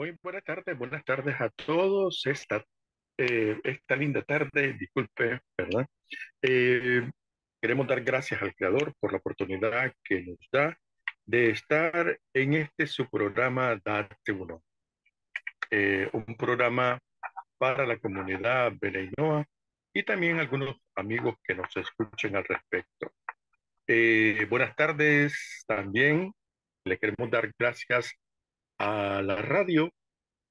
Muy buenas tardes a todos. Esta linda tarde, disculpe, ¿verdad? Eh, Queremos dar gracias al Creador por la oportunidad que nos da de estar en este su programa Date Uno, un programa para la comunidad Beneinoa y también algunos amigos que nos escuchen al respecto. Buenas tardes también. Le queremos dar gracias a la radio,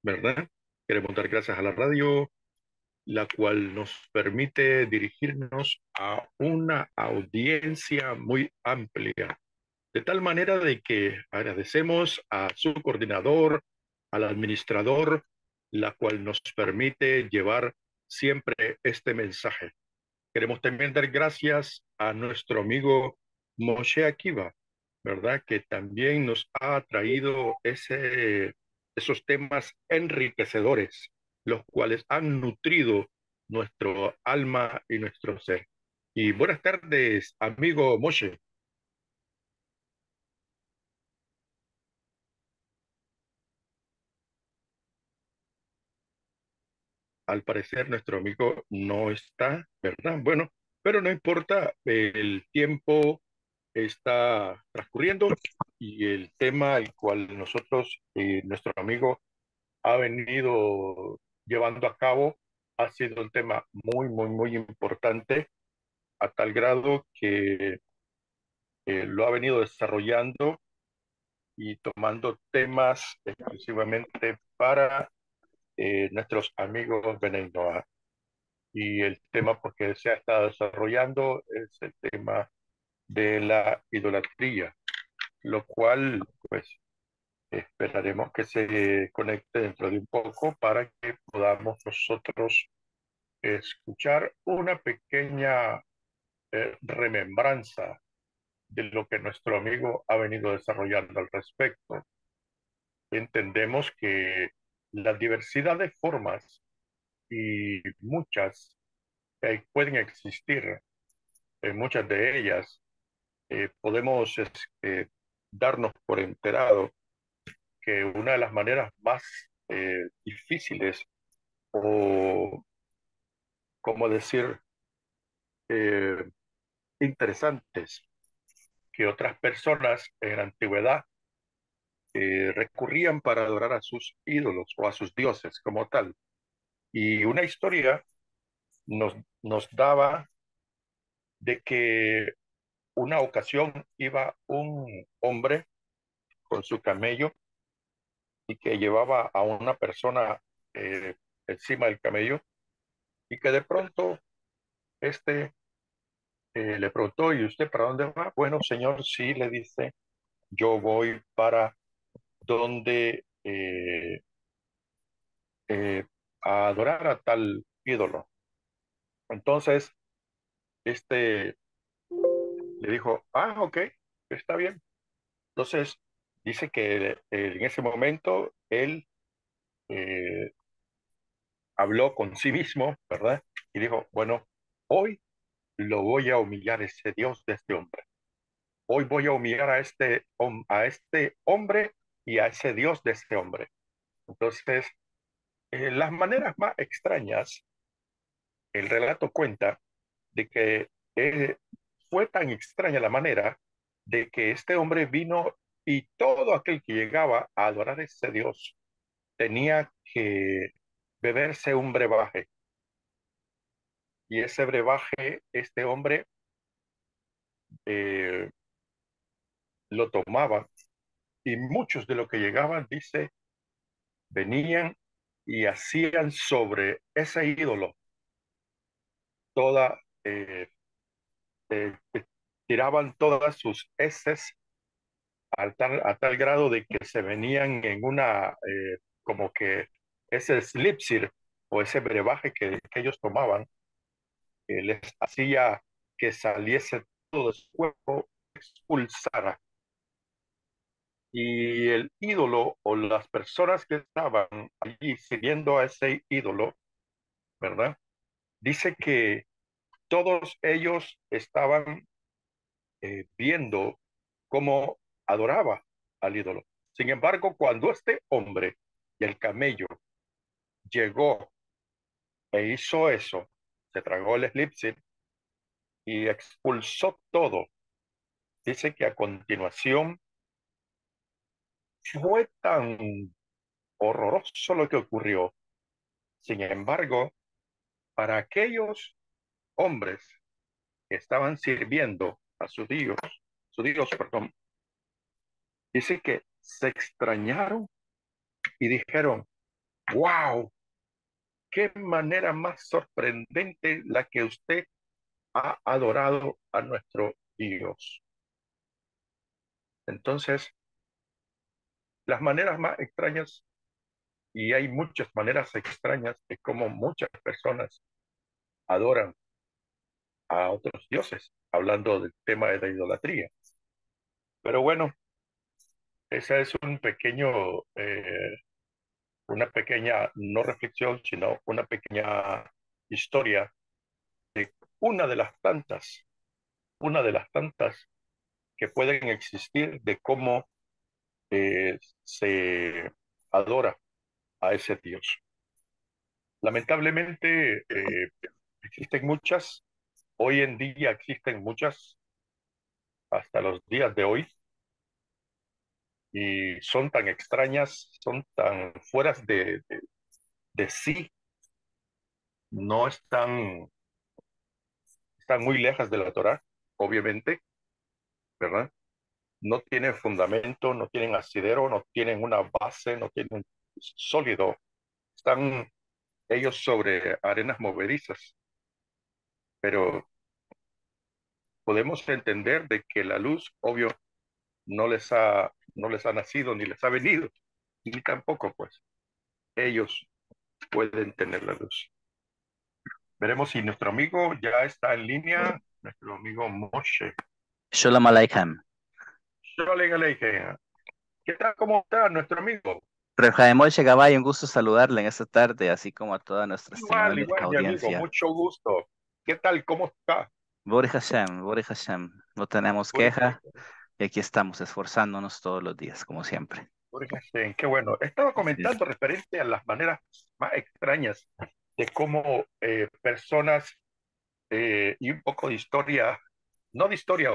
¿verdad? Queremos dar gracias a la radio, la cual nos permite dirigirnos a una audiencia muy amplia, de tal manera de que agradecemos a su coordinador, al administrador, la cual nos permite llevar siempre este mensaje. Queremos también dar gracias a nuestro amigo Moshe Akiva, ¿verdad? Que también nos ha traído esos temas enriquecedores, los cuales han nutrido nuestro alma y nuestro ser. Y buenas tardes, amigo Moshe. Al parecer nuestro amigo no está, ¿verdad? Bueno, pero no importa, el tiempo está transcurriendo y el tema al cual nuestro amigo, ha venido llevando a cabo ha sido un tema muy importante, a tal grado que lo ha venido desarrollando y tomando temas exclusivamente para nuestros amigos Benignoa. Y el tema porque se ha estado desarrollando es el tema de la idolatría, lo cual pues esperaremos que se conecte dentro de un poco para que podamos nosotros escuchar una pequeña remembranza de lo que nuestro amigo ha venido desarrollando al respecto. Entendemos que la diversidad de formas y muchas pueden existir, muchas de ellas podemos darnos por enterado que una de las maneras más difíciles o, como decir, eh, interesantes que otras personas en la antigüedad recurrían para adorar a sus ídolos o a sus dioses como tal. Y una historia nos, nos daba de que una ocasión iba un hombre con su camello y que llevaba a una persona eh, encima del camello y que de pronto este le preguntó, ¿y usted para dónde va? Bueno, señor, sí, le dice, yo voy para donde eh, a adorar a tal ídolo. Entonces, este le dijo, ah, ok, está bien. Entonces, dice que en ese momento él eh, habló con sí mismo, ¿verdad? Y dijo, bueno, hoy lo voy a humillar ese Dios de este hombre. Hoy voy a humillar a este hombre y a ese Dios de este hombre. Entonces, las maneras más extrañas, el relato cuenta de que fue tan extraña la manera de que este hombre vino y todo aquel que llegaba a adorar a ese Dios tenía que beberse un brebaje. Y ese brebaje, este hombre eh, lo tomaba y muchos de los que llegaban, dice, venían y hacían sobre ese ídolo toda, tiraban todas sus heces a tal grado de que se venían en como que ese slipsir o ese brebaje que ellos tomaban, les hacía que saliese todo de su cuerpo, expulsara. Y el ídolo o las personas que estaban allí siguiendo a ese ídolo, ¿verdad? Dice que todos ellos estaban viendo cómo adoraba al ídolo. Sin embargo, cuando este hombre y el camello llegó e hizo eso, se tragó el elipsis y expulsó todo. Dice que a continuación fue tan horroroso lo que ocurrió. Sin embargo, para aquellos hombres que estaban sirviendo a su Dios, perdón, dice que se extrañaron y dijeron, wow, qué manera más sorprendente la que usted ha adorado a nuestro Dios. Entonces, las maneras más extrañas, y hay muchas maneras extrañas de cómo muchas personas adoran a otros dioses, hablando del tema de la idolatría. Pero bueno, esa es una pequeña, no reflexión, sino una pequeña historia de una de las tantas, una de las tantas que pueden existir de cómo se adora a ese Dios. Lamentablemente existen muchas, hoy en día existen muchas, hasta los días de hoy, y son tan extrañas, son tan fuera de sí, no están muy lejos de la Torá, obviamente, ¿verdad? No tienen fundamento, no tienen asidero, no tienen una base, no tienen sólido. Están ellos sobre arenas movedizas, pero podemos entender de que la luz, obvio, no les ha nacido ni les ha venido, ni tampoco, pues, ellos pueden tener la luz. Veremos si nuestro amigo ya está en línea, nuestro amigo Moshe. Shalom Aleichem. Yo le dije, ¿qué tal? ¿Cómo está nuestro amigo? Reb Jaime Moshe Gabay, un gusto saludarle en esta tarde, así como a toda nuestra Igual, estimable igual, mi amigo, audiencia. mucho gusto. ¿Qué tal? ¿Cómo está? Bori Hashem, no tenemos queja y aquí estamos esforzándonos todos los días, como siempre. Qué bueno. Estaba Así es. comentando referente a las maneras más extrañas de cómo personas y un poco de historia, no de historia,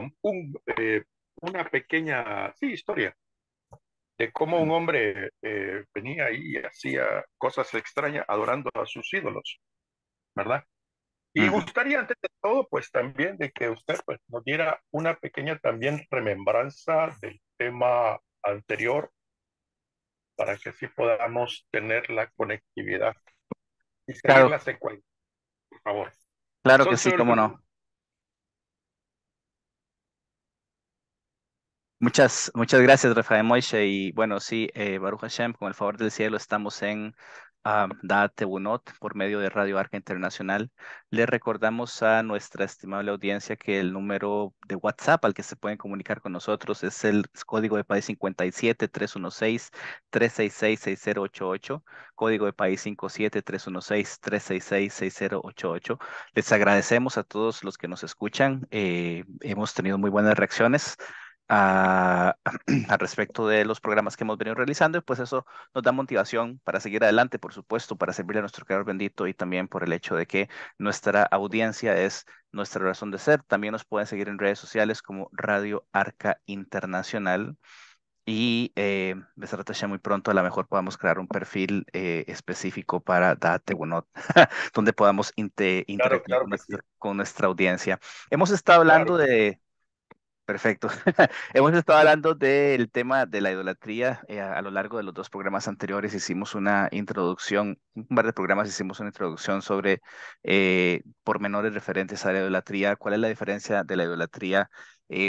una pequeña, sí, historia, de cómo un hombre venía y hacía cosas extrañas adorando a sus ídolos, ¿verdad? Y Ujú. gustaría, antes de todo, pues también de que usted pues, nos diera una pequeña también remembranza del tema anterior para que así podamos tener la conectividad y seguir Claro, la secuencia, por favor. claro que Son sí, solo cómo no. Muchas gracias, Rafael Moishe. Y bueno, sí, Baruch Hashem, con el favor del cielo, estamos en Da'at Tebunot por medio de Radio Arca Internacional. Le recordamos a nuestra estimable audiencia que el número de WhatsApp al que se pueden comunicar con nosotros es el código de país 57-316-366-6088, código de país 57-316-366-6088. Les agradecemos a todos los que nos escuchan. Hemos tenido muy buenas reacciones a- al respecto de los programas que hemos venido realizando y pues eso nos da motivación para seguir adelante, por supuesto, para servirle a nuestro Creador bendito y también por el hecho de que nuestra audiencia es nuestra razón de ser. También nos pueden seguir en redes sociales como Radio Arca Internacional y Besrat Hashem, muy pronto a lo mejor podamos crear un perfil específico para Date Bunot, donde podamos claro, interactuar claro que sí, con nuestra audiencia. Hemos estado claro hablando que sí. de... Perfecto. Hemos estado hablando del tema de la idolatría a lo largo de los dos programas anteriores. Hicimos una introducción, un par de programas hicimos una introducción sobre pormenores referentes a la idolatría. ¿Cuál es la diferencia de la idolatría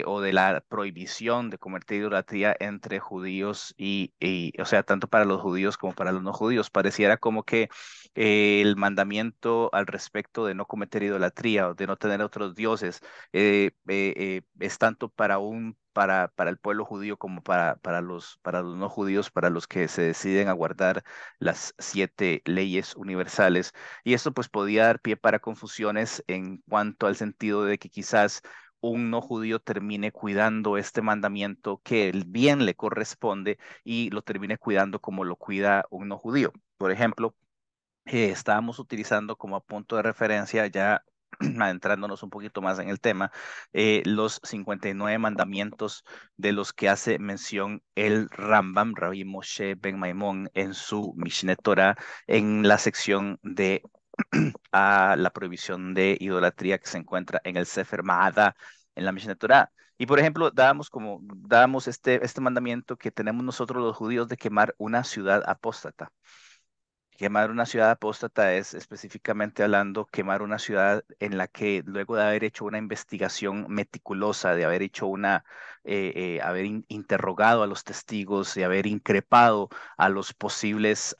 o de la prohibición de cometer idolatría entre judíos o sea, tanto para los judíos como para los no judíos? Pareciera como que el mandamiento al respecto de no cometer idolatría o de no tener otros dioses es tanto para el pueblo judío como para los no judíos, para los que se deciden a guardar las 7 leyes universales. Y esto pues podía dar pie para confusiones en cuanto al sentido de que quizás un no judío termine cuidando este mandamiento que el bien le corresponde y lo termine cuidando como lo cuida un no judío. Por ejemplo, estábamos utilizando como punto de referencia, ya adentrándonos un poquito más en el tema, los 59 mandamientos de los que hace mención el Rambam, Rabbi Moshe Ben Maimón, en su Mishneh Torah, en la sección de la prohibición de idolatría que se encuentra en el Sefer Mahada, en la Mishneh Torah. Y por ejemplo, dábamos este mandamiento que tenemos nosotros los judíos de quemar una ciudad apóstata. Quemar una ciudad apóstata es específicamente hablando quemar una ciudad en la que luego de haber hecho una investigación meticulosa, de haber hecho haber interrogado a los testigos, de haber increpado a los posibles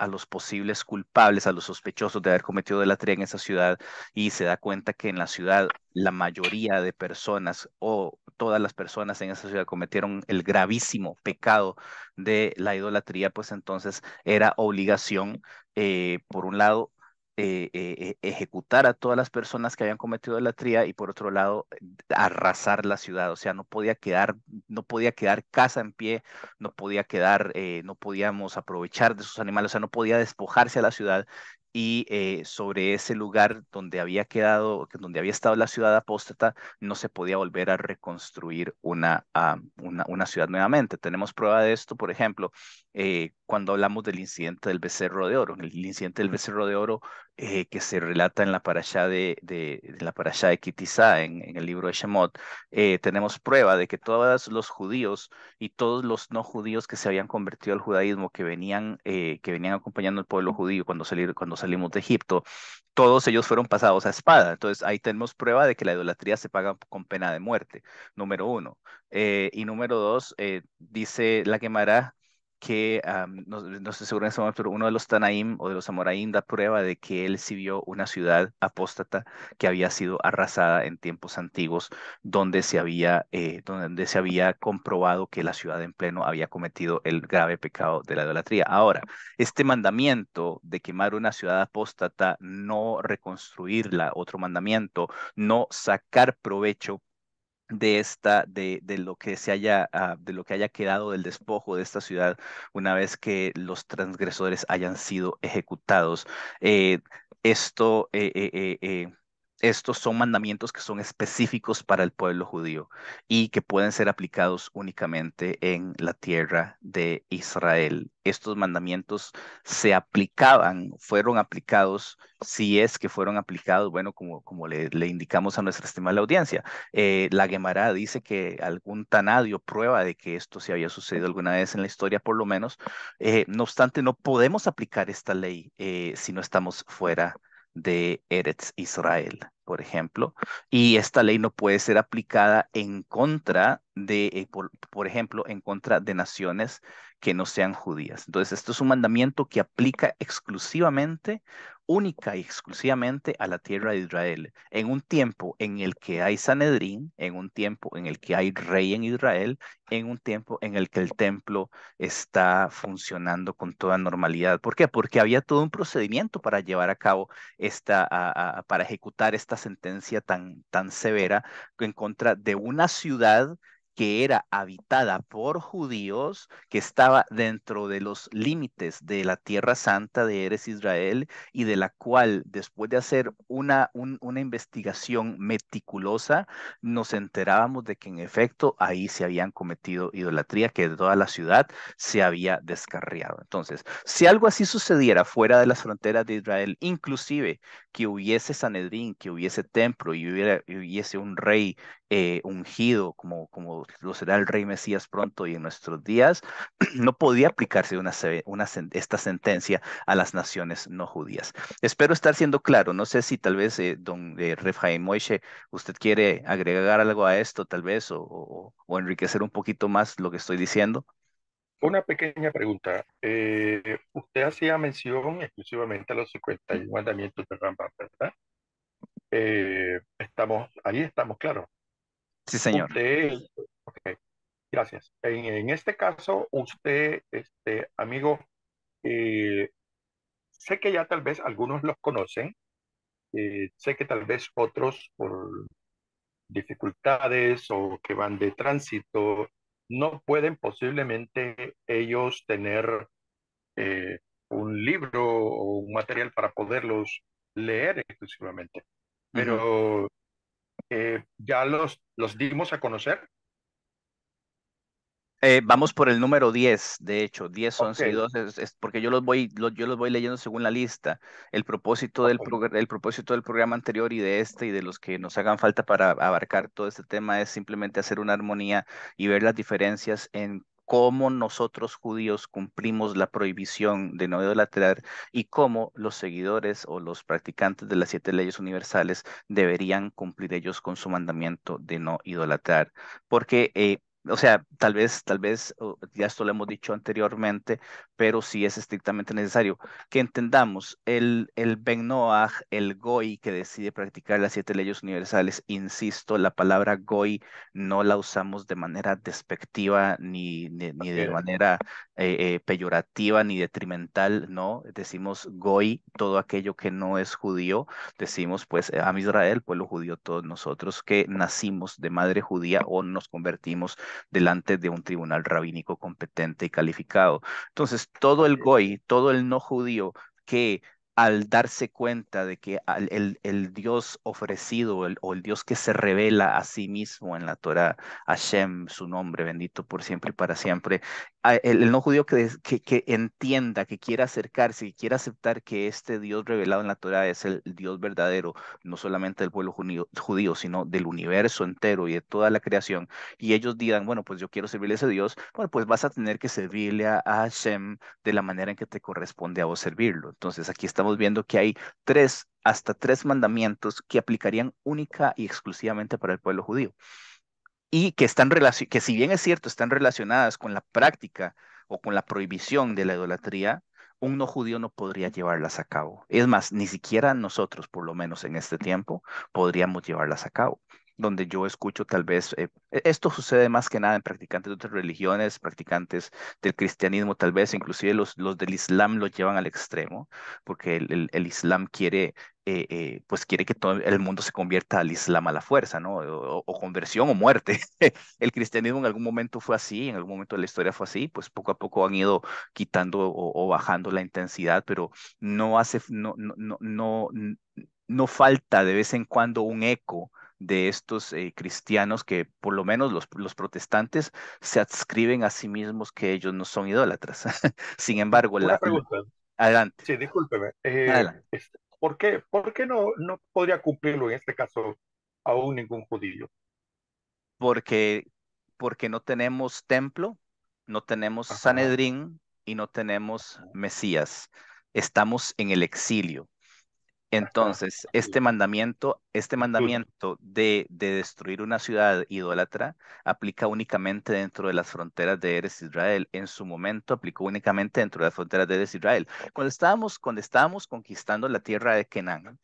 culpables, a los sospechosos de haber cometido idolatría en esa ciudad, y se da cuenta que en la ciudad la mayoría de personas o todas las personas en esa ciudad cometieron el gravísimo pecado de la idolatría, pues entonces era obligación, por un lado, ejecutar a todas las personas que habían cometido idolatría, y por otro lado, arrasar la ciudad. O sea, no podía quedar casa en pie, no podíamos aprovechar de sus animales, o sea, no podía despojarse a la ciudad. Y sobre ese lugar donde había quedado, donde había estado la ciudad apóstata, no se podía volver a reconstruir una ciudad nuevamente. Tenemos prueba de esto, por ejemplo, cuando hablamos del incidente del becerro de oro. El incidente del becerro de oro, que se relata en la parashá de la parashá de Kitizá, en el libro de Shemot, tenemos prueba de que todos los judíos y todos los no judíos que se habían convertido al judaísmo, que venían acompañando al pueblo judío cuando salimos de Egipto, todos ellos fueron pasados a espada. Entonces ahí tenemos prueba de que la idolatría se paga con pena de muerte, número uno. Y número dos, dice la Gemara que, no estoy seguro en ese momento, pero uno de los Tanaim o de los Amoraim da prueba de que él sí vio una ciudad apóstata que había sido arrasada en tiempos antiguos, donde se había comprobado que la ciudad en pleno había cometido el grave pecado de la idolatría. Ahora, este mandamiento de quemar una ciudad apóstata, no reconstruirla, otro mandamiento, no sacar provecho de lo que de lo que haya quedado del despojo de esta ciudad una vez que los transgresores hayan sido ejecutados. Eh, esto, estos son mandamientos que son específicos para el pueblo judío y que pueden ser aplicados únicamente en la tierra de Israel. Estos mandamientos fueron aplicados, si es que fueron aplicados, bueno, como le indicamos a nuestra estimada audiencia. La Gemara dice que algún Tanadio prueba de que esto se había sucedido alguna vez en la historia, por lo menos. No obstante, no podemos aplicar esta ley si no estamos fuera de Eretz Israel, por ejemplo, y esta ley no puede ser aplicada en contra por ejemplo, en contra de naciones que no sean judías. Entonces, esto es un mandamiento que aplica exclusivamente, única y exclusivamente a la tierra de Israel, en un tiempo en el que hay Sanedrín, en un tiempo en el que hay rey en Israel, en un tiempo en el que el templo está funcionando con toda normalidad. ¿Por qué? Porque había todo un procedimiento para llevar a cabo para ejecutar esta sentencia tan severa en contra de una ciudad que era habitada por judíos, que estaba dentro de los límites de la tierra santa de Eres Israel, y de la cual, después de hacer una investigación meticulosa, nos enterábamos de que en efecto ahí se habían cometido idolatría, que de toda la ciudad se había descarriado. Entonces, si algo así sucediera fuera de las fronteras de Israel, inclusive que hubiese Sanedrín, que hubiese templo y hubiese un rey ungido, como lo será el rey Mesías pronto y en nuestros días, no podía aplicarse esta sentencia a las naciones no judías. Espero estar siendo claro. No sé si tal vez, don Ref Haim Moishe, usted quiere agregar algo a esto, tal vez, o enriquecer un poquito más lo que estoy diciendo. Una pequeña pregunta. Usted hacía mención exclusivamente a los 51 mandamientos de Rambam, ¿verdad? Ahí estamos claros. Sí, señor. Usted, ok, gracias. En este caso, usted, amigo, eh, sé que ya tal vez algunos los conocen, sé que tal vez otros por dificultades o que van de tránsito no pueden posiblemente ellos tener eh, un libro o un material para poderlos leer exclusivamente. Ujú. Pero ya los dimos a conocer. Vamos por el número 10, de hecho, 10, Ok, 11 y 12, es porque yo los voy leyendo según la lista. ok. El propósito del programa anterior y de este y de los que nos hagan falta para abarcar todo este tema es simplemente hacer una armonía y ver las diferencias en cómo nosotros judíos cumplimos la prohibición de no idolatrar y cómo los seguidores o los practicantes de las 7 leyes universales deberían cumplir ellos con su mandamiento de no idolatrar. Porque o sea, tal vez, ya esto lo hemos dicho anteriormente, pero sí es estrictamente necesario que entendamos el Ben Noach, el Goy que decide practicar las 7 leyes universales. Insisto, la palabra Goy no la usamos de manera despectiva ni Así de es. manera peyorativa ni detrimental, ¿no? Decimos Goy, todo aquello que no es judío. Decimos, pues, a Israel, pueblo judío, todos nosotros que nacimos de madre judía o nos convertimos delante de un tribunal rabínico competente y calificado. Entonces, todo el Así es. goy, todo el no judío que al darse cuenta de que el Dios ofrecido o el Dios que se revela a sí mismo en la Torah, Hashem, su nombre bendito por siempre y para siempre, el no judío que entienda, que quiera acercarse, que quiera aceptar que este Dios revelado en la Torah es el Dios verdadero, no solamente del pueblo judío, sino del universo entero y de toda la creación, y ellos digan, bueno, pues yo quiero servirle a ese Dios, bueno, pues vas a tener que servirle a Hashem de la manera en que te corresponde a vos servirlo. Entonces aquí estamos viendo que hay hasta tres mandamientos que aplicarían única y exclusivamente para el pueblo judío y que que si bien es cierto, están relacionadas con la práctica o con la prohibición de la idolatría, un no judío no podría llevarlas a cabo. Es más, ni siquiera nosotros, por lo menos en este tiempo, podríamos llevarlas a cabo. Donde yo escucho tal vez, esto sucede más que nada en practicantes de otras religiones, practicantes del cristianismo, tal vez, inclusive los del Islam lo llevan al extremo, porque el Islam quiere pues quiere que todo el mundo se convierta al Islam a la fuerza, ¿no? O conversión o muerte. El cristianismo en algún momento fue así, en algún momento de la historia fue así, pues poco a poco han ido quitando o bajando la intensidad, pero no falta de vez en cuando un eco de estos cristianos que por lo menos los protestantes se adscriben a sí mismos que ellos no son idólatras. Sin embargo, Una pregunta. adelante, Sí, discúlpeme. adelante. ¿Por qué no podría cumplirlo en este caso aún ningún judío? porque, porque no tenemos templo, no tenemos Ajá. Sanedrín y no tenemos Mesías. Estamos en el exilio. Ajá. Entonces, Sí. este Duda. mandamiento de destruir una ciudad idólatra aplica únicamente dentro de las fronteras de Eres Israel. En su momento aplicó únicamente dentro de las fronteras de Eres Israel. Cuando estábamos conquistando la tierra de Canaán,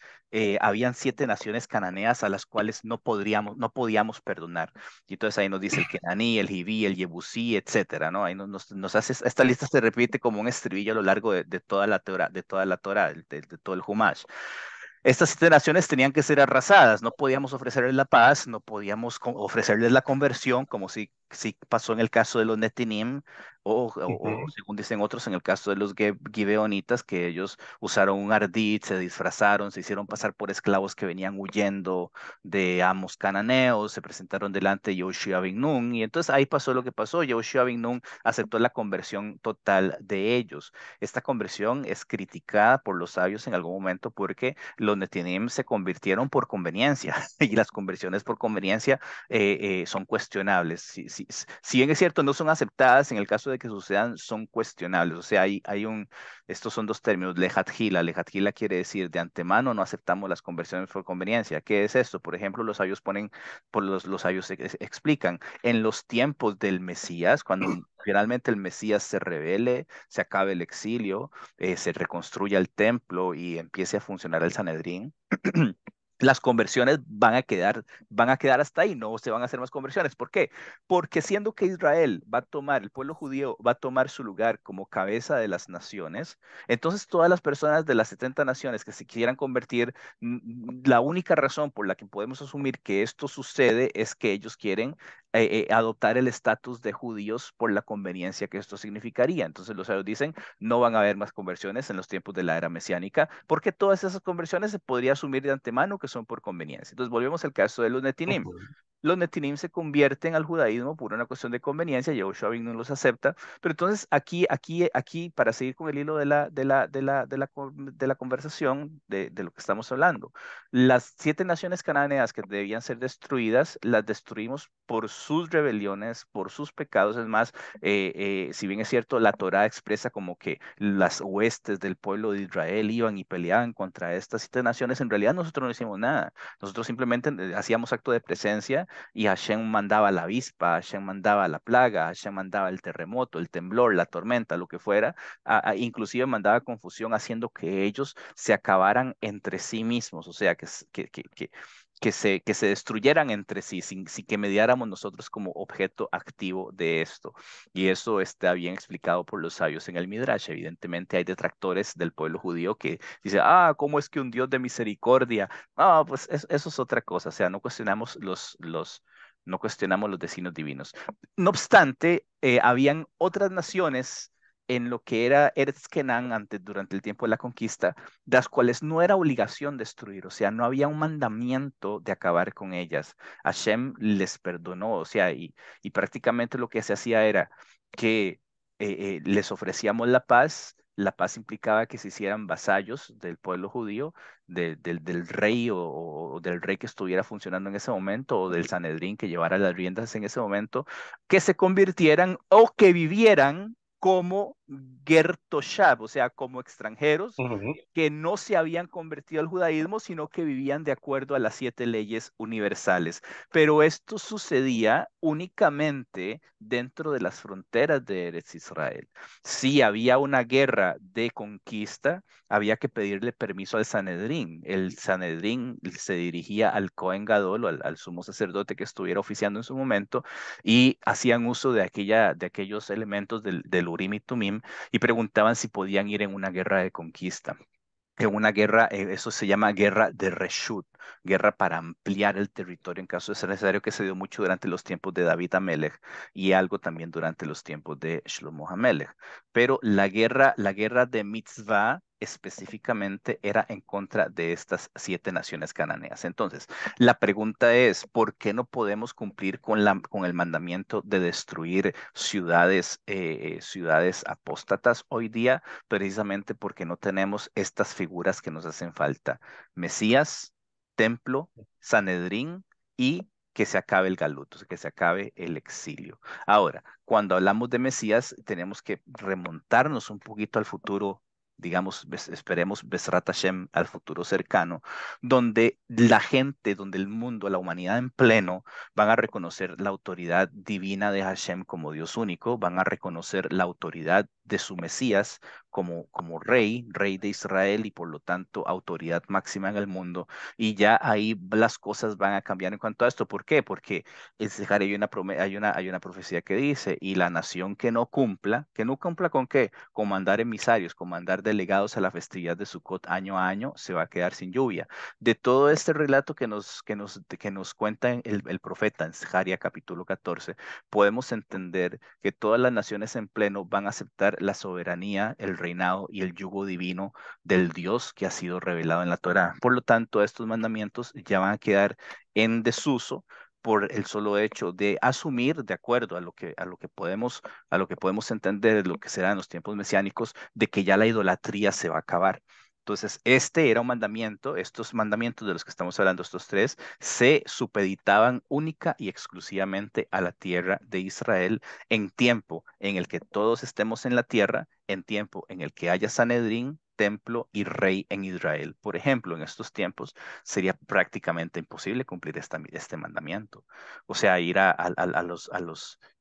habían 7 naciones cananeas a las cuales no podíamos perdonar. Y entonces ahí nos dice el Kenaní, el Hibí, el Yebusí, etcétera, ¿no? Ahí nos hace, esta lista se repite como un estribillo a lo largo de toda la Torah, de todo el Humash. Estas 7 naciones tenían que ser arrasadas, no podíamos ofrecerles la paz, no podíamos ofrecerles la conversión, como si pasó en el caso de los Netinim, o Ujú. según dicen otros, en el caso de los Gibeonitas, que ellos usaron un ardid, se disfrazaron, se hicieron pasar por esclavos que venían huyendo de amos cananeos, se presentaron delante de Yoshua bin Nun, y entonces ahí pasó lo que pasó. Yoshua bin Nun aceptó la conversión total de ellos. Esta conversión es criticada por los sabios en algún momento porque los Netinim se convirtieron por conveniencia y las conversiones por conveniencia son cuestionables. Si bien es cierto, no son aceptadas, en el caso de que sucedan, son cuestionables. O sea, estos son dos términos, lejatjila. Lejatjila quiere decir de antemano no aceptamos las conversiones por conveniencia. ¿Qué es esto? Por ejemplo, los sabios explican, en los tiempos del Mesías, cuando finalmente el Mesías se revele, se acabe el exilio, se reconstruya el templo y empiece a funcionar el Sanedrín, las conversiones van a quedar hasta ahí, no se van a hacer más conversiones. ¿Por qué? Porque siendo que Israel va a tomar, el pueblo judío va a tomar su lugar como cabeza de las naciones, entonces todas las personas de las 70 naciones que se quieran convertir, la única razón por la que podemos asumir que esto sucede es que ellos quieren adoptar el estatus de judíos por la conveniencia que esto significaría. Entonces los sabios dicen, no van a haber más conversiones en los tiempos de la era mesiánica, porque todas esas conversiones se podría asumir de antemano que son por conveniencia. Entonces volvemos al caso de los Netinim. Ujú, Los Netinim se convierten al judaísmo por una cuestión de conveniencia, Yehoshua Bin no los acepta, pero entonces aquí, para seguir con el hilo de la conversación de lo que estamos hablando, las 7 naciones cananeas que debían ser destruidas, las destruimos por sus rebeliones, por sus pecados. Es más, si bien es cierto, la Torá expresa como que las huestes del pueblo de Israel iban y peleaban contra estas 7 naciones, en realidad nosotros no hicimos nada. Nosotros simplemente hacíamos acto de presencia y Hashem mandaba la avispa, Hashem mandaba la plaga, Hashem mandaba el terremoto, el temblor, la tormenta, lo que fuera, inclusive mandaba confusión haciendo que ellos se acabaran entre sí mismos, o sea, que se destruyeran entre sí sin que mediáramos nosotros como objeto activo de esto. Y eso está bien explicado por los sabios en el Midrash. Evidentemente hay detractores del pueblo judío que dicen, ¿cómo es que un Dios de misericordia? Pues eso es otra cosa, o sea, no cuestionamos los designios divinos. No obstante, habían otras naciones en lo que era Eretz Kenán antes, durante el tiempo de la conquista, las cuales no era obligación destruir, o sea, no había un mandamiento de acabar con ellas. Hashem les perdonó, o sea, y prácticamente lo que se hacía era que les ofrecíamos la paz. La paz implicaba que se hicieran vasallos del pueblo judío, del rey o del rey que estuviera funcionando en ese momento, o del Sanedrín que llevara las riendas en ese momento, que se convirtieran o que vivieran como Ger Toshab, o sea, como extranjeros ujú, que no se habían convertido al judaísmo, sino que vivían de acuerdo a las 7 leyes universales. Pero esto sucedía únicamente dentro de las fronteras de Eretz Israel. Si había una guerra de conquista, había que pedirle permiso al Sanedrín. El Sanedrín se dirigía al Cohen Gadol, o al sumo sacerdote que estuviera oficiando en su momento, y hacían uso de aquellos elementos del Urim y Tumim y preguntaban si podían ir en una guerra de conquista. En una guerra, eso se llama guerra de Reshut, guerra para ampliar el territorio en caso de ser necesario, que se dio mucho durante los tiempos de David Amelech y algo también durante los tiempos de Shlomo Amelech. Pero la guerra de Mitzvah específicamente era en contra de estas 7 naciones cananeas. Entonces, la pregunta es, ¿por qué no podemos cumplir con el mandamiento de destruir ciudades apóstatas hoy día? Precisamente porque no tenemos estas figuras que nos hacen falta. Mesías, templo, Sanedrín y que se acabe el galuto, que se acabe el exilio. Ahora, cuando hablamos de Mesías, tenemos que remontarnos un poquito al futuro, digamos, esperemos Besrat Hashem, al futuro cercano, donde la gente, donde el mundo, la humanidad en pleno, van a reconocer la autoridad divina de Hashem como Dios único, van a reconocer la autoridad de su Mesías como rey de Israel y por lo tanto autoridad máxima en el mundo. Y ya ahí las cosas van a cambiar en cuanto a esto. ¿Por qué? Porque hay una profecía que dice, y la nación que no cumpla ¿con qué? Con mandar emisarios, con mandar delegados a la festividad de Sukkot año a año, se va a quedar sin lluvia. De todo este relato que nos cuenta el profeta en Zaharia capítulo 14, podemos entender que todas las naciones en pleno van a aceptar la soberanía, el reinado y el yugo divino del Dios que ha sido revelado en la Torá. Por lo tanto, estos mandamientos ya van a quedar en desuso por el solo hecho de asumir, de acuerdo a lo que podemos entender de lo que será en los tiempos mesiánicos, de que ya la idolatría se va a acabar. Entonces, este era un mandamiento, estos mandamientos de los que estamos hablando, estos tres, se supeditaban única y exclusivamente a la tierra de Israel en tiempo en el que todos estemos en la tierra, en tiempo en el que haya Sanedrín, templo y rey en Israel. Por ejemplo, en estos tiempos sería prácticamente imposible cumplir este mandamiento. O sea, ir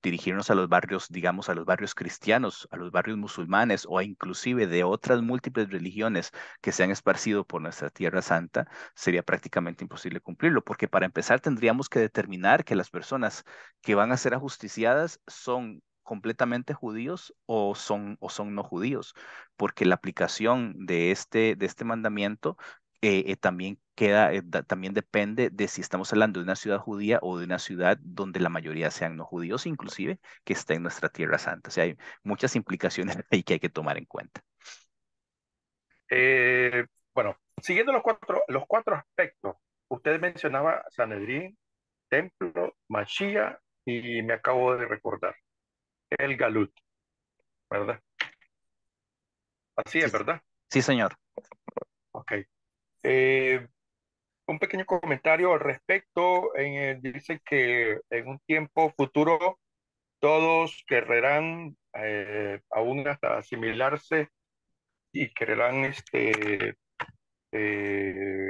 dirigirnos a los barrios, digamos, a los barrios cristianos, a los barrios musulmanes o inclusive de otras múltiples religiones que se han esparcido por nuestra tierra santa, sería prácticamente imposible cumplirlo, porque para empezar tendríamos que determinar que las personas que van a ser ajusticiadas son completamente judíos o son no judíos, porque la aplicación de este mandamiento también queda, también depende de si estamos hablando de una ciudad judía o de una ciudad donde la mayoría sean no judíos, inclusive que está en nuestra Tierra Santa. O sea, hay muchas implicaciones ahí que hay que tomar en cuenta. Bueno, siguiendo los cuatro aspectos, usted mencionaba Sanedrín, templo, Mashiach y me acabo de recordar, el Galut, ¿verdad? Así Sí, es, ¿verdad? sí, señor. Ok. Eh, un pequeño comentario al respecto. Dice que en un tiempo futuro todos querrán aún hasta asimilarse y querrán eh,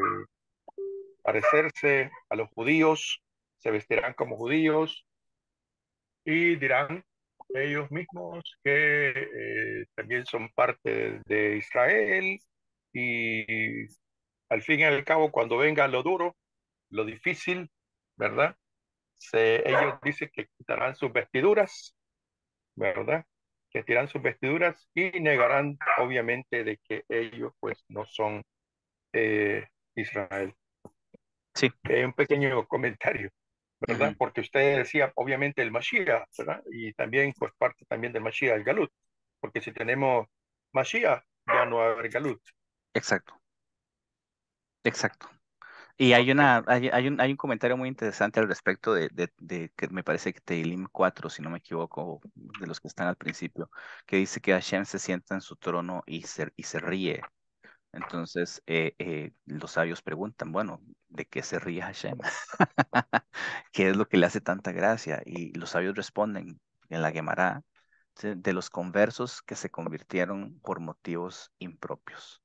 parecerse a los judíos, se vestirán como judíos y dirán ellos mismos que también son parte de Israel y al fin y al cabo cuando venga lo duro, lo difícil, ¿verdad? Ellos dicen que quitarán sus vestiduras, ¿verdad? Que tirarán sus vestiduras y negarán obviamente de que ellos pues no son Israel. Sí. Un pequeño comentario, ¿verdad? Ujú. Porque usted decía, obviamente, el Mashiach, ¿verdad? Y también, pues, parte también del Mashiach, el Galut. Porque si tenemos Mashiach, ya no va a haber Galut. Exacto, exacto. Y hay Ok, hay un comentario muy interesante al respecto de que me parece que Teilim 4, si no me equivoco, de los que están al principio, que dice que Hashem se sienta en su trono y se ríe. Entonces, los sabios preguntan, bueno, ¿de qué se ríe Hashem? ¿Qué es lo que le hace tanta gracia? Y los sabios responden en la Gemara, ¿sí? De los conversos que se convirtieron por motivos impropios.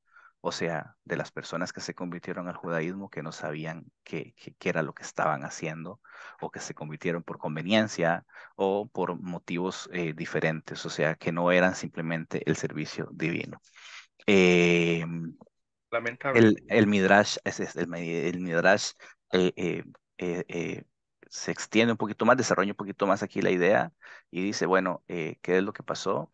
O sea, de las personas que se convirtieron al judaísmo que no sabían qué era lo que estaban haciendo, o que se convirtieron por conveniencia o por motivos diferentes, o sea, que no eran simplemente el servicio divino. Eh, lamentable. el Midrash, el Midrash eh, eh, eh, eh, se extiende un poquito más, desarrolla un poquito más aquí la idea y dice, bueno, ¿qué es lo que pasó?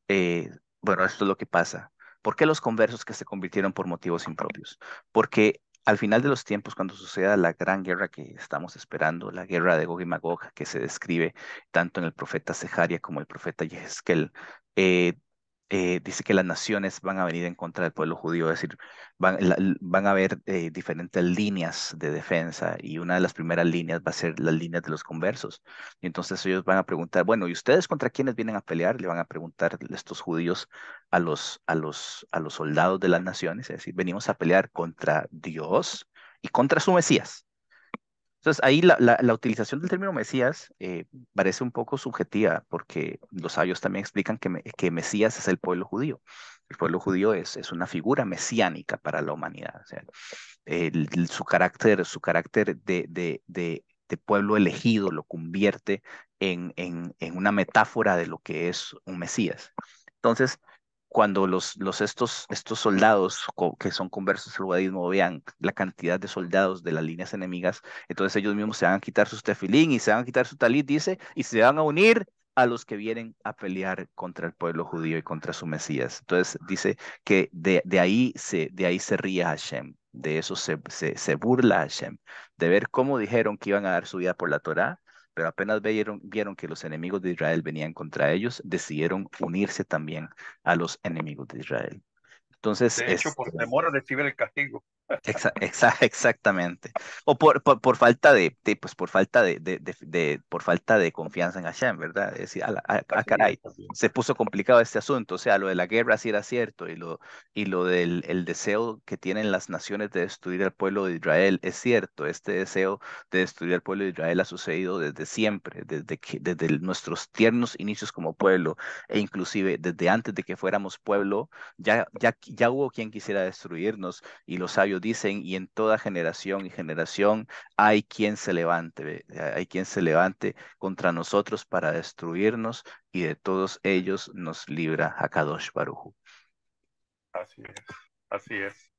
Eh, bueno, esto es lo que pasa. ¿Por qué los conversos que se convirtieron por motivos impropios? Porque al final de los tiempos, cuando suceda la gran guerra que estamos esperando, la guerra de Gog y Magog, que se describe tanto en el profeta Zeharia como el profeta Yehezkel, eh, dice que las naciones van a venir en contra del pueblo judío, es decir, van a haber diferentes líneas de defensa y una de las primeras líneas va a ser las líneas de los conversos. Y entonces ellos van a preguntar, bueno, ¿y ustedes contra quiénes vienen a pelear? Le van a preguntar estos judíos a los soldados de las naciones, es decir, venimos a pelear contra Dios y contra su Mesías. Entonces, ahí la utilización del término Mesías parece un poco subjetiva, porque los sabios también explican que Mesías es el pueblo judío. El pueblo judío es una figura mesiánica para la humanidad. O sea, su carácter de pueblo elegido lo convierte en una metáfora de lo que es un Mesías. Entonces, cuando estos soldados que son conversos al judaísmo vean la cantidad de soldados de las líneas enemigas, entonces ellos mismos se van a quitar sus tefilín y se van a quitar su talit, dice, y se van a unir a los que vienen a pelear contra el pueblo judío y contra su Mesías. Entonces dice que de ahí se ríe Hashem, de eso se burla Hashem, de ver cómo dijeron que iban a dar su vida por la Torá, pero apenas vieron que los enemigos de Israel venían contra ellos, decidieron unirse también a los enemigos de Israel. Entonces, De hecho, por temor a recibir el castigo. Exactamente. O por falta por falta de confianza en Hashem, ¿verdad? Es decir, Así es caray, también. se puso complicado este asunto. O sea, lo de la guerra sí era cierto y lo del el deseo que tienen las naciones de destruir al pueblo de Israel es cierto. Este deseo de destruir al pueblo de Israel ha sucedido desde siempre, desde nuestros tiernos inicios como pueblo e inclusive desde antes de que fuéramos pueblo, ya hubo quien quisiera destruirnos y los sabios dicen, y en toda generación y generación hay quien se levante contra nosotros para destruirnos, y de todos ellos nos libra Hakadosh Baruj Hu. Así es. Así es.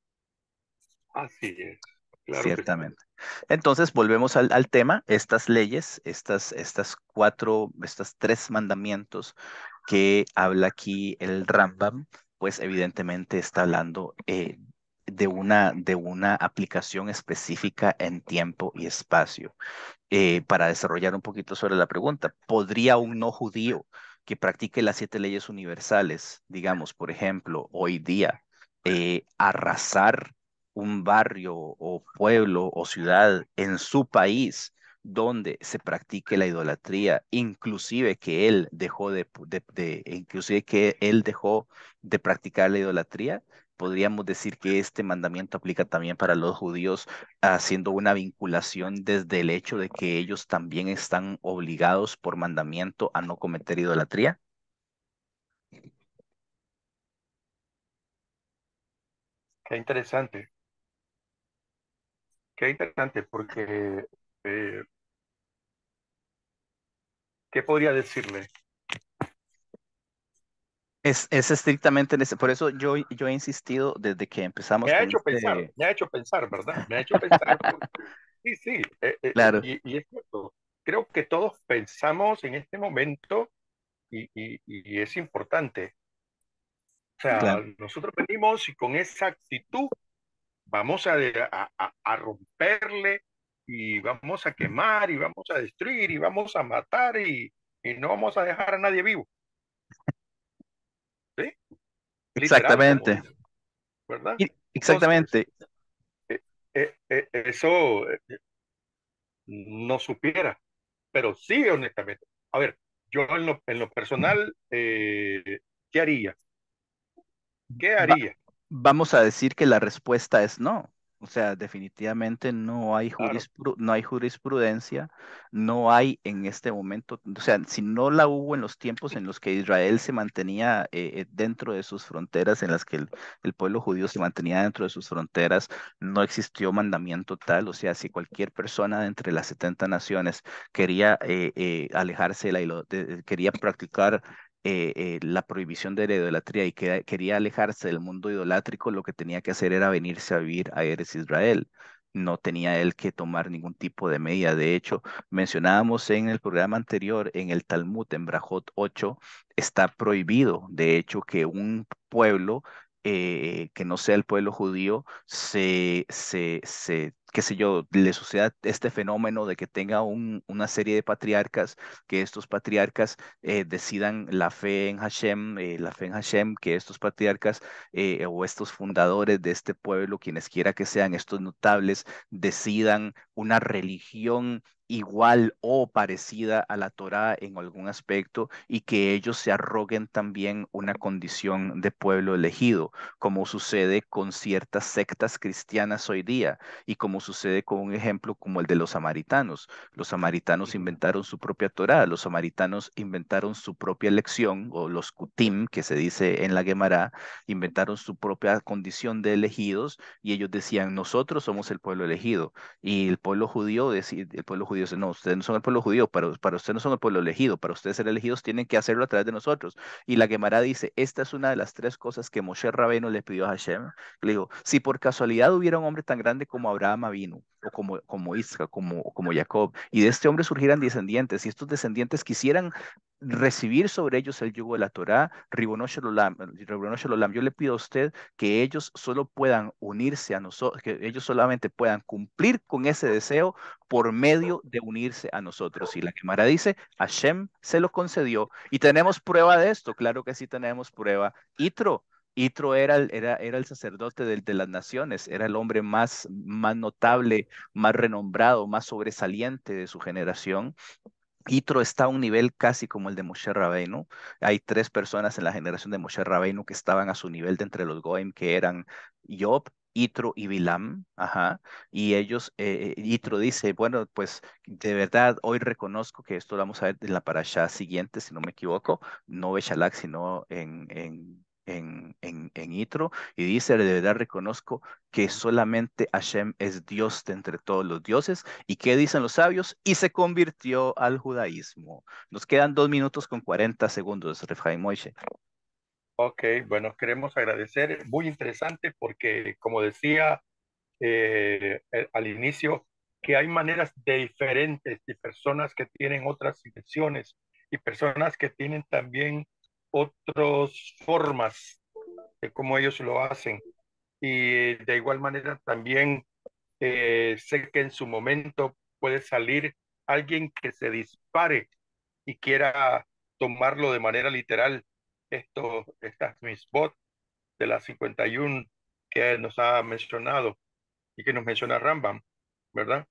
Así es. Claro que sí. Ciertamente. Entonces, volvemos al tema, estas leyes, estas tres mandamientos que habla aquí el Rambam, pues evidentemente está hablando de una aplicación específica en tiempo y espacio. Para desarrollar un poquito sobre la pregunta, ¿podría un no judío que practique las 7 leyes universales, digamos, por ejemplo, hoy día, arrasar un barrio o pueblo o ciudad en su país donde se practique la idolatría, inclusive que él dejó inclusive que él dejó de practicar la idolatría? Podríamos decir que este mandamiento aplica también para los judíos, haciendo una vinculación desde el hecho de que ellos también están obligados por mandamiento a no cometer idolatría. Qué interesante, qué interesante, porque, eh, ¿qué podría decirle? Es estrictamente por eso yo he insistido desde que Me empezamos ha con hecho pensar, este, me ha hecho pensar, ¿verdad? Me ha hecho pensar porque, sí, sí, claro, y es cierto. Creo que todos pensamos en este momento y es importante. O sea, claro, nosotros venimos y con esa actitud vamos a romperle y vamos a quemar y vamos a destruir y vamos a matar y no vamos a dejar a nadie vivo, ¿sí? Literal, como exactamente, dice, ¿verdad? Entonces, exactamente. eso no supiera, pero sí, honestamente. A ver, yo en lo personal, ¿qué haría? ¿Qué Va- haría? Vamos a decir que la respuesta es no. O sea, definitivamente Claro. no hay jurisprudencia, no hay en este momento, o sea, si no la hubo en los tiempos en los que Israel se mantenía dentro de sus fronteras, en las que el pueblo judío se mantenía dentro de sus fronteras, no existió mandamiento tal. O sea, si cualquier persona de entre las 70 naciones quería alejarse de quería practicar la prohibición de la idolatría y que quería alejarse del mundo idolátrico, lo que tenía que hacer era venirse a vivir a Eres Israel. No tenía él que tomar ningún tipo de medida. De hecho, mencionábamos en el programa anterior, en el Talmud, en Brajot 8, está prohibido, de hecho, que un pueblo que no sea el pueblo judío, qué sé yo, le suceda este fenómeno de que tenga una serie de patriarcas, que estos patriarcas decidan la fe en Hashem, que estos patriarcas o estos fundadores de este pueblo, quienes quiera que sean estos notables, decidan una religión igual o parecida a la Torá en algún aspecto, y que ellos se arroguen también una condición de pueblo elegido, como sucede con ciertas sectas cristianas hoy día y como sucede con un ejemplo como el de los samaritanos. Los samaritanos Ujú, inventaron su propia Torá, los samaritanos inventaron su propia lección, o los kutim, que se dice en la Gemara, inventaron su propia condición de elegidos, y ellos decían, nosotros somos el pueblo elegido. Y el pueblo judío dice, no, ustedes no son el pueblo judío, para ustedes no son el pueblo elegido, para ustedes ser elegidos tienen que hacerlo a través de nosotros. Y la Gemara dice, esta es una de las 3 cosas que Moshe Rabbeinu le pidió a Hashem. Le digo, si por casualidad hubiera un hombre tan grande como Abraham vino, o como Isaac, como Jacob, y de este hombre surgieran descendientes, y estos descendientes quisieran recibir sobre ellos el yugo de la Torá, Ribono Shel Olam, yo le pido a usted que ellos solo puedan unirse a nosotros, que ellos solamente puedan cumplir con ese deseo por medio de unirse a nosotros. Y la Gemara dice, Hashem se lo concedió. Y tenemos prueba de esto, claro que sí tenemos prueba. Itro era el sacerdote de las naciones, era el hombre más notable, más renombrado, más sobresaliente de su generación. Itro está a un nivel casi como el de Moshe Rabbeinu. Hay 3 personas en la generación de Moshe Rabbeinu que estaban a su nivel de entre los Goim, que eran Job, Itro y Bilam. Ajá. Y Itro dice, bueno, pues de verdad hoy reconozco que esto lo vamos a ver en la parashá siguiente, si no me equivoco, no Beshalach, sino en Itro. Y dice, de verdad reconozco que solamente Hashem es Dios de entre todos los dioses. ¿Y qué dicen los sabios? Y se convirtió al judaísmo. Nos quedan 2 minutos con 40 segundos, Refraim Moishe. ok, bueno, queremos agradecer, muy interesante porque, como decía al inicio, que hay maneras de diferentes y personas que tienen otras intenciones y personas que tienen también otras formas de cómo ellos lo hacen. y de igual manera también sé que en su momento puede salir alguien que se dispare y quiera tomarlo de manera literal. Estas mis bots de las 51 que nos ha mencionado y que nos menciona Rambam, ¿verdad?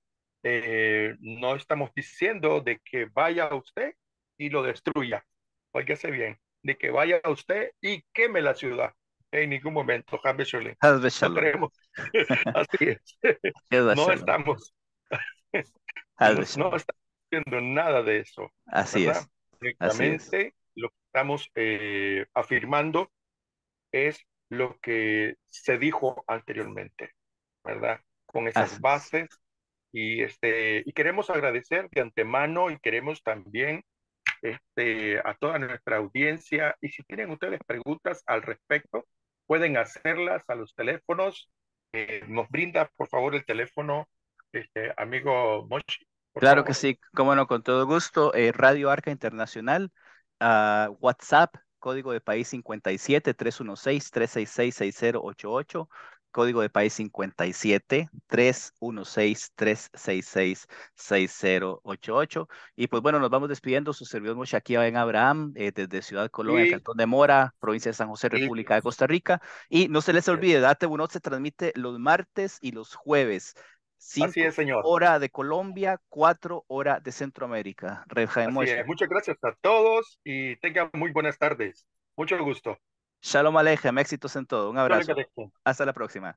No estamos diciendo de que vaya usted y lo destruya. Óigase bien, de que vaya usted y queme la ciudad. En ningún momento, Jaime Solé. Hazbe No Shalom. queremos. Así es. Hazbe No Shalom. estamos, no, Hazbe no Shalom. estamos haciendo nada de eso, Así ¿verdad? es. Así es. Únicamente lo que estamos afirmando es lo que se dijo anteriormente, ¿verdad? Con esas Así es. bases y queremos agradecer de antemano y queremos también a toda nuestra audiencia. Y si tienen ustedes preguntas al respecto, pueden hacerlas a los teléfonos. Nos brinda, por favor, el teléfono, amigo Mochi, por Claro que favor. sí, cómo no, con todo gusto. Radio Arca Internacional, WhatsApp, código de país 57-316-366-6088, código de país 57-316-366-6088. Y pues bueno, nos vamos despidiendo. Su servidor Moshakia Ben Abraham, desde Ciudad Colonia, Y, Cantón de Mora, provincia de San José, y República de Costa Rica. Y no se les olvide, Date Bunot se transmite los martes y los jueves. así es, 5 señor. horas de Colombia, 4 horas de Centroamérica. Reb Chaim Así es. Moshe. Muchas gracias a todos y tengan muy buenas tardes. Mucho gusto. Shalom Aleichem, éxitos en todo. Un Yo le abrazo. agradezco. Hasta la próxima.